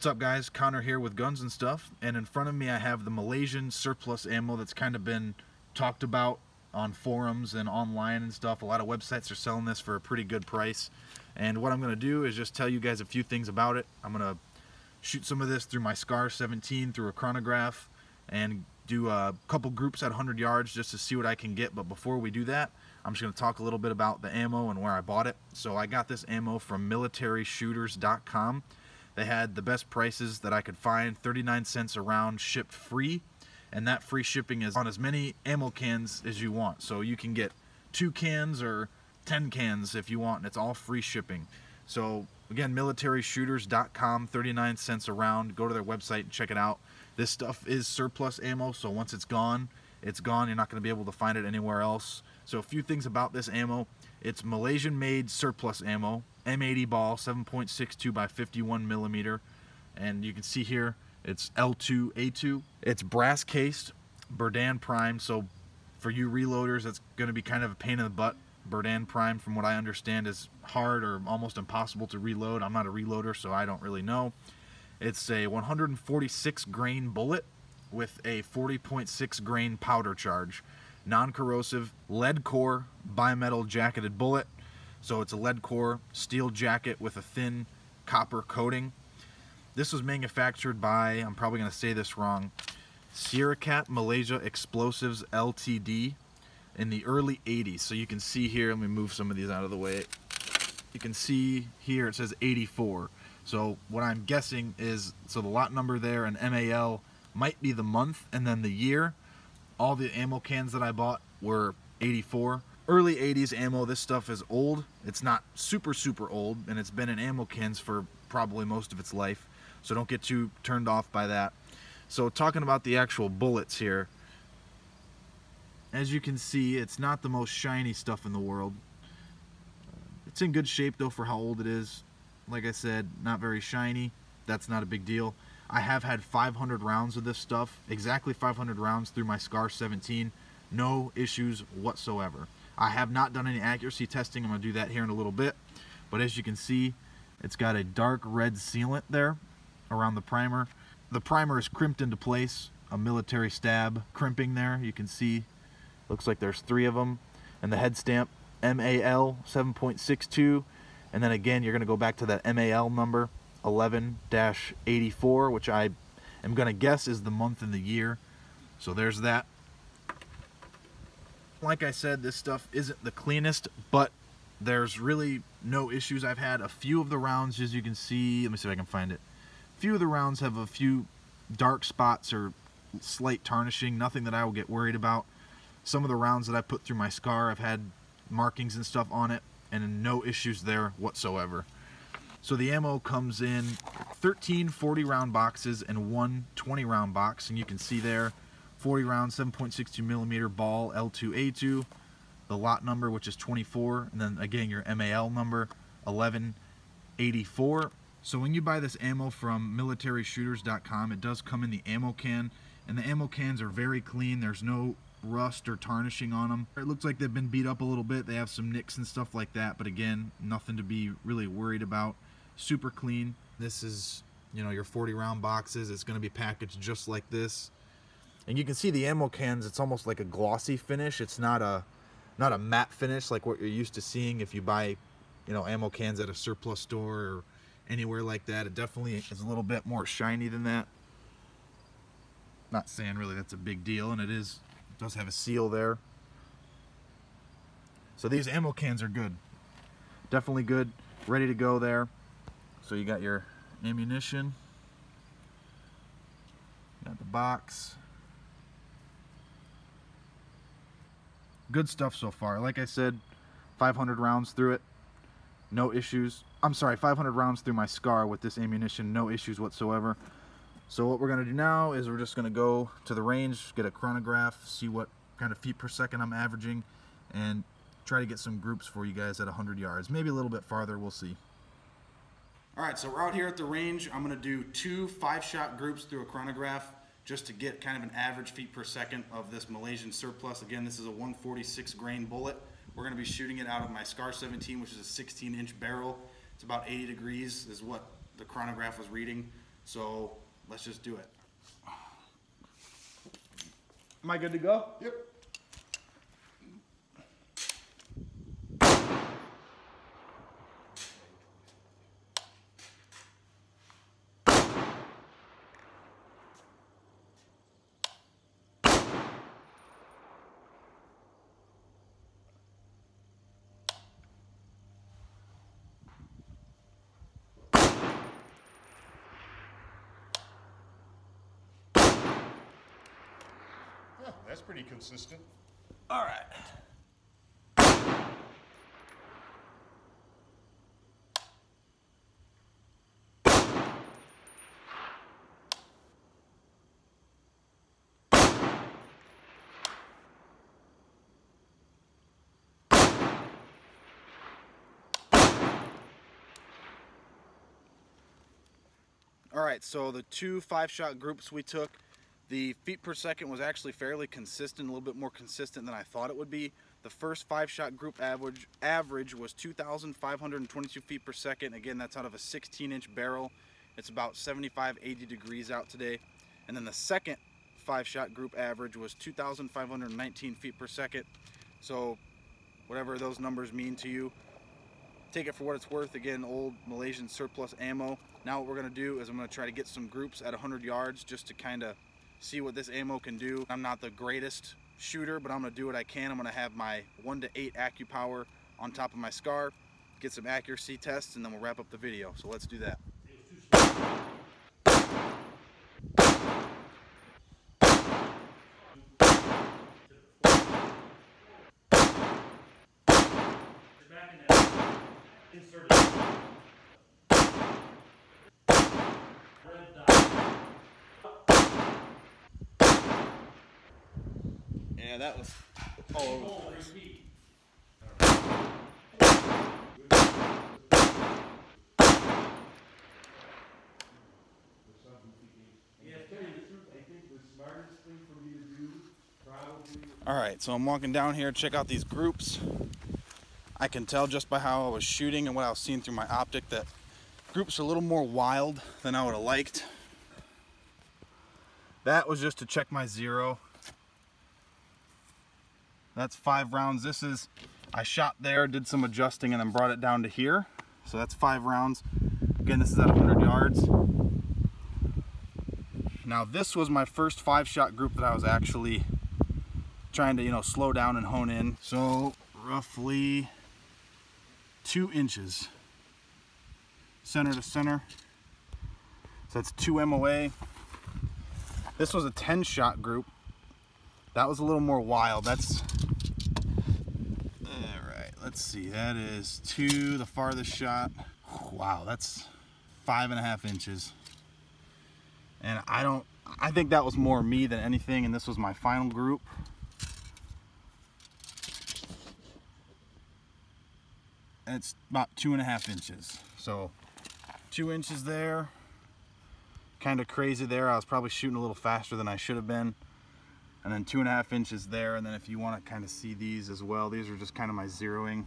What's up guys, Connor here with Guns and Stuff, and in front of me I have the Malaysian Surplus ammo that's kind of been talked about on forums and online and stuff. A lot of websites are selling this for a pretty good price, and what I'm going to do is just tell you guys a few things about it. I'm going to shoot some of this through my SCAR 17 through a chronograph and do a couple groups at 100 yards just to see what I can get. But before we do that, I'm just going to talk a little bit about the ammo and where I bought it. So I got this ammo from militaryshooters.com. They had the best prices that I could find, 39 cents a round, shipped free, and that free shipping is on as many ammo cans as you want. So you can get 2 cans or 10 cans if you want, and it's all free shipping. So again, militaryshooters.com, 39 cents a round. Go to their website and check it out. This stuff is surplus ammo, so once it's gone, it's gone. You're not going to be able to find it anywhere else. So a few things about this ammo. It's Malaysian-made surplus ammo, M80 ball, 7.62 by 51 millimeter, and you can see here it's L2A2. It's brass cased, Berdan prime. So for you reloaders, that's going to be kind of a pain in the butt. Berdan prime, from what I understand, is hard or almost impossible to reload. I'm not a reloader, so I don't really know. It's a 146 grain bullet with a 40.6 grain powder charge. Non-corrosive, lead core, bimetal jacketed bullet. So it's a lead core steel jacket with a thin copper coating. This was manufactured by, I'm probably going to say this wrong, Siracat Malaysia Explosives Ltd. in the early 80s. So you can see here, let me move some of these out of the way. You can see here it says 84. So what I'm guessing is, so the lot number there and MAL might be the month and then the year. All the ammo cans that I bought were 84. Early 80s ammo. This stuff is old. It's not super old, and it's been in ammo cans for probably most of its life. So don't get too turned off by that. So talking about the actual bullets here, as you can see, it's not the most shiny stuff in the world. It's in good shape though for how old it is. Like I said, not very shiny. That's not a big deal. I have had 500 rounds of this stuff, exactly 500 rounds through my SCAR 17. No issues whatsoever. I have not done any accuracy testing. I'm going to do that here in a little bit. But as you can see, it's got a dark red sealant there around the primer. The primer is crimped into place, a military stab crimping there. You can see, looks like there's 3 of them. And the head stamp, MAL 7.62. And then again, you're going to go back to that MAL number, 11-84, which I am going to guess is the month and the year. So there's that. Like I said, this stuff isn't the cleanest, but there's really no issues. I've had a few of the rounds, as you can see. Let me see if I can find it. A few of the rounds have a few dark spots or slight tarnishing, nothing that I will get worried about. Some of the rounds that I put through my SCAR have had markings and stuff on it, and no issues there whatsoever. So the ammo comes in 13 40 round boxes and 1 20 round box, and you can see there 40 round 7.62 millimeter ball L2A2, the lot number which is 24, and then again your MAL number 11-84. So when you buy this ammo from militaryshooters.com, it does come in the ammo can, and the ammo cans are very clean. There's no rust or tarnishing on them. It looks like they've been beat up a little bit. They have some nicks and stuff like that, but again, nothing to be really worried about. Super clean. This is, you know, your 40 round boxes. It's going to be packaged just like this, and you can see the ammo cans, it's almost like a glossy finish. It's not a matte finish like what you're used to seeing if you buy, you know, ammo cans at a surplus store or anywhere like that. It definitely is a little bit more shiny than that. Not saying really that's a big deal, and it does have a seal there. So these ammo cans are good, definitely good, ready to go there. So you got your ammunition, got the box. Good stuff so far. Like I said, 500 rounds through it, no issues. I'm sorry, 500 rounds through my SCAR with this ammunition, no issues whatsoever. So what we're going to do now is we're just going to go to the range, get a chronograph, see what kind of feet per second I'm averaging, and try to get some groups for you guys at 100 yards. Maybe a little bit farther, we'll see. Alright, so we're out here at the range. I'm going to do 2 5-shot groups through a chronograph just to get kind of an average feet per second of this Malaysian Surplus. Again, this is a 146 grain bullet. We're going to be shooting it out of my SCAR 17, which is a 16-inch barrel. It's about 80 degrees is what the chronograph was reading. So let's just do it. Am I good to go? Yep. That's pretty consistent. All right. All right, so the 2 5-shot groups we took, the feet per second was actually fairly consistent, a little bit more consistent than I thought it would be. The first 5-shot group average was 2,522 feet per second. Again, that's out of a 16-inch barrel. It's about 75, 80 degrees out today. And then the second 5-shot group average was 2,519 feet per second. So whatever those numbers mean to you, take it for what it's worth. Again, old Malaysian Surplus ammo. Now what we're going to do is I'm going to try to get some groups at 100 yards just to kind of see what this ammo can do. I'm not the greatest shooter, but I'm going to do what I can. I'm going to have my 1 to 8 AccuPower on top of my SCAR, get some accuracy tests, and then we'll wrap up the video. So let's do that. Yeah, that was all over the place. Alright, so I'm walking down here, check out these groups. I can tell just by how I was shooting and what I was seeing through my optic that groups are a little more wild than I would have liked. That was just to check my zero. That's 5 rounds. This is, I shot there, did some adjusting, and then brought it down to here. So that's 5 rounds. Again, this is at 100 yards. Now this was my first 5-shot group that I was actually trying to, slow down and hone in. So roughly 2 inches center to center. So that's 2 MOA. This was a 10-shot group. That was a little more wild. That's, all right, let's see. That is 2, the farthest shot. Wow, that's 5.5 inches. And I think that was more me than anything, and this was my final group. And it's about 2.5 inches. So 2 inches there. Kind of crazy there. I was probably shooting a little faster than I should have been. And then 2.5 inches there. And then if you want to kind of see these as well, these are just kind of my zeroing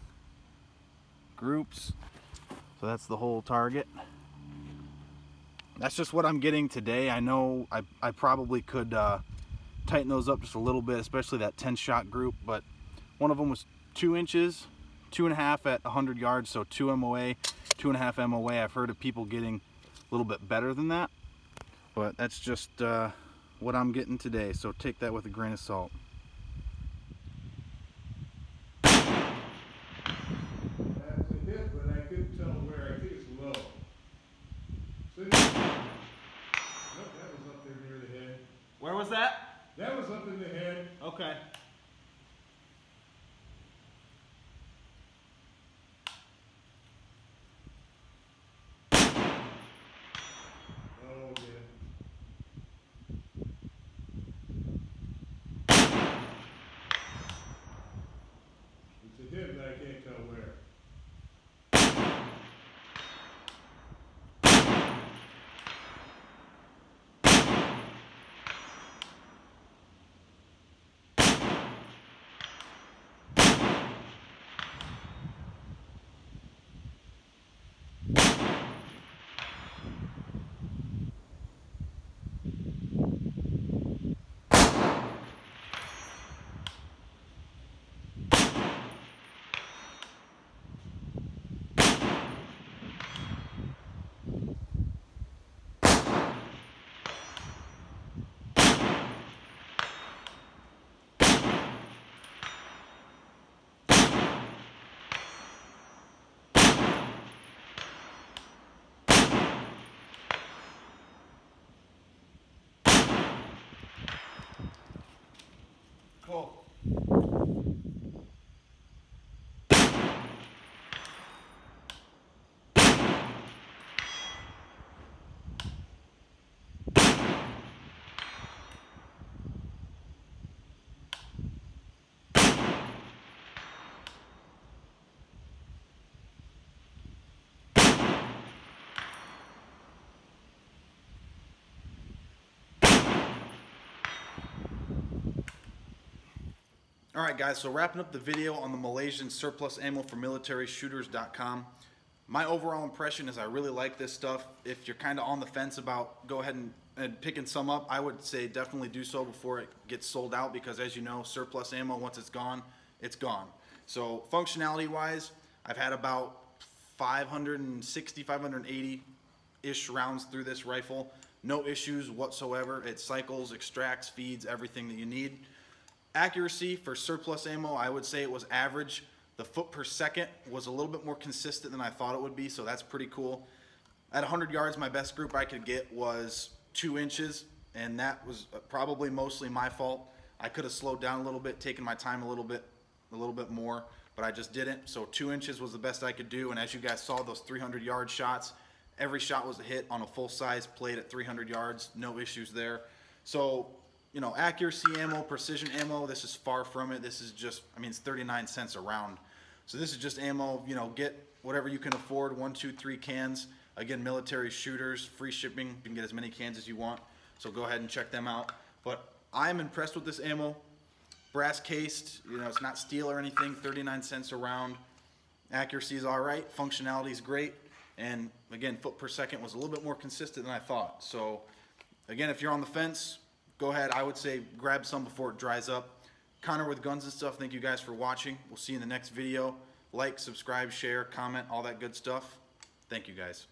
groups. So that's the whole target. That's just what I'm getting today. I know I probably could tighten those up just a little bit, especially that 10-shot group, but one of them was 2 inches, 2.5 at 100 yards, so 2 MOA, 2.5 MOA. I've heard of people getting a little bit better than that, but that's just what I'm getting today, so take that with a grain of salt. That's a hit, but I couldn't tell where. I think it's low. Nope, that was up there near the head. Where was that? That was up in the head. Okay. Oh, yeah. It's a hit, but I can't tell where. Alright guys, so wrapping up the video on the Malaysian Surplus ammo for militaryshooters.com. My overall impression is I really like this stuff. If you're kind of on the fence about go ahead and picking some up, I would say definitely do so before it gets sold out, because as you know, surplus ammo, once it's gone, it's gone. So functionality wise, I've had about 560, 580-ish rounds through this rifle. No issues whatsoever. It cycles, extracts, feeds, everything that you need. Accuracy for surplus ammo, I would say it was average. The foot per second was a little bit more consistent than I thought it would be, so that's pretty cool. At 100 yards, my best group I could get was 2 inches, and that was probably mostly my fault. I could have slowed down a little bit, taken my time a little bit more, but I just didn't. So 2 inches was the best I could do, and as you guys saw, those 300-yard shots, every shot was a hit on a full-size plate at 300 yards, no issues there. So, you know, accuracy ammo, precision ammo, this is far from it. This is just, I mean, it's 39 cents a round. So this is just ammo, you know, get whatever you can afford, 1, 2, 3 cans. Again, military shooters, free shipping. You can get as many cans as you want. So go ahead and check them out. But I'm impressed with this ammo. Brass cased, you know, it's not steel or anything, 39 cents a round. Accuracy is all right, functionality is great. And again, foot per second was a little bit more consistent than I thought. So again, if you're on the fence, go ahead, I would say grab some before it dries up. Connor with Guns and Stuff, thank you guys for watching. We'll see you in the next video. Like, subscribe, share, comment, all that good stuff. Thank you guys.